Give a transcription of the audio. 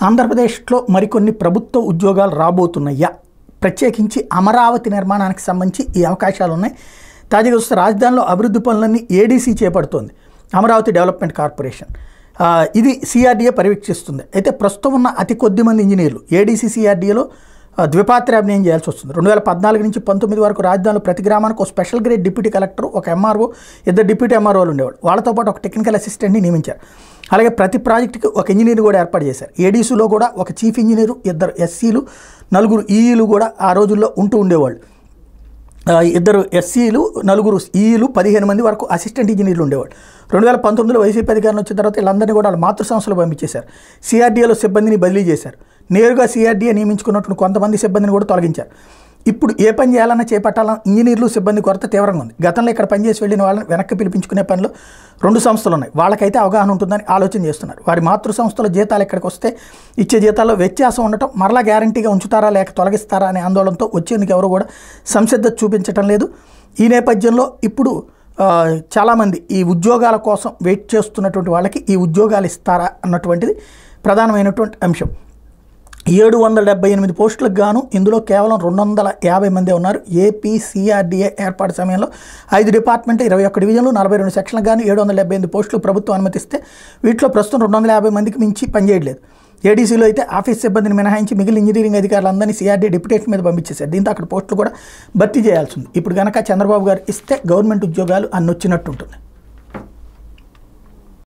ఆంధ్రప్రదేశ్లో మరికొన్ని ప్రభుత్వ ఉద్యోగాలు రాబోతున్నాయా? ప్రత్యేకించి అమరావతి నిర్మాణానికి సంబంధించి ఈ అవకాశాలు ఉన్నాయి. తాజాగా చూస్తే రాజధానిలో అభివృద్ధి పనులన్నీ ఏడీసీ చేపడుతోంది, అమరావతి డెవలప్మెంట్ కార్పొరేషన్. ఇది సిఆర్డీఏ పర్యవేక్షిస్తుంది. అయితే ప్రస్తుతం ఉన్న అతి కొద్ది మంది ఇంజనీర్లు ఏడీసీ సిఆర్డీఏలో ద్విపాత్రాభినయం చేయాల్సి వస్తుంది. 2014 నుంచి 19 వరకు రాజధానిలో ప్రతి గ్రామానికి ఒక స్పెషల్ గ్రేడ్ డిప్యూటీ కలెక్టర్, ఒక ఎంఆర్ఓ, ఇద్దరు డిప్యూటీ ఎంఆర్ఓలు ఉండేవాళ్ళు. వాళ్ళతో పాటు ఒక టెక్నికల్ అసిస్టెంట్ని నియమించారు. అలాగే ప్రతి ప్రాజెక్టుకి ఒక ఇంజనీర్ కూడా ఏర్పాటు చేశారు. ఏడీసీలో కూడా ఒక చీఫ్ ఇంజనీరు, ఇద్దరు ఎస్సీలు, 4 ఈఈలు కూడా ఆ రోజుల్లో ఉంటూ ఉండేవాళ్ళు. 2 ఎస్సీలు, 4 ఈఈలు, 15 మంది వరకు అసిస్టెంట్ ఇంజనీర్లు ఉండేవాళ్ళు. 2019లో వైసీపీ అధికారం వచ్చిన తర్వాత వీళ్ళందరినీ కూడా వాళ్ళ మాతృ సంస్థలు పంపించేశారు. సిఆర్డీఏలో సిబ్బందిని బదిలీ చేశారు. నేరుగా సిఆర్డీఏ నియమించుకున్నటువంటి కొంతమంది సిబ్బందిని కూడా తొలగించారు. ఇప్పుడు ఏ పని చేయాలన్నా చేపట్టాలన్నా ఇంజనీర్లు సిబ్బంది కొరత తీవ్రంగా ఉంది. గతంలో ఇక్కడ పనిచేసి వెళ్ళిన వాళ్ళని వెనక్కి పిలిపించుకునే పనిలో 2 సంస్థలు ఉన్నాయి. వాళ్ళకైతే అవగాహన ఉంటుందని ఆలోచన చేస్తున్నారు. వారి మాతృ సంస్థల జీతాలు ఇక్కడికి వస్తే ఇచ్చే జీతాల్లో వ్యత్యాసం ఉండటం, మరలా గ్యారంటీగా ఉంచుతారా లేక తొలగిస్తారా అనే ఆందోళనతో వచ్చేందుకు ఎవరు కూడా సంసిద్ధత చూపించడం లేదు. ఈ నేపథ్యంలో ఇప్పుడు చాలామంది ఈ ఉద్యోగాల కోసం వెయిట్ చేస్తున్నటువంటి వాళ్ళకి ఈ ఉద్యోగాలు ఇస్తారా అన్నటువంటిది ప్రధానమైనటువంటి అంశం. 778 పోస్టులకు గాను ఇందులో కేవలం 250 మందే ఉన్నారు. ఏపీ సిఆర్డీఏ ఏర్పాటు సమయంలో 5 డిపార్ట్మెంట్, 21 డివిజన్లు, 42 సెక్షన్లకు గాను 778 పోస్టులు ప్రభుత్వం అనుమతిస్తే వీటిలో ప్రస్తుతం 250 మందికి మించి పనిచేయట్లేదు. ఏడీసీలో అయితే ఆఫీస్ సిబ్బందిని మినహాయించి మిగిలిన ఇంజనీరింగ్ అధికారులందరినీ సిఆర్డీ డిప్యుటేషన్ మీద పంపించేశారు. దీంతో అక్కడ పోస్టులు కూడా భర్తీ చేయాల్సి ఉంది. ఇప్పుడు కనుక చంద్రబాబు గారు ఇస్తే గవర్నమెంట్ ఉద్యోగాలు అన్ని వచ్చినట్టు ఉంటుంది.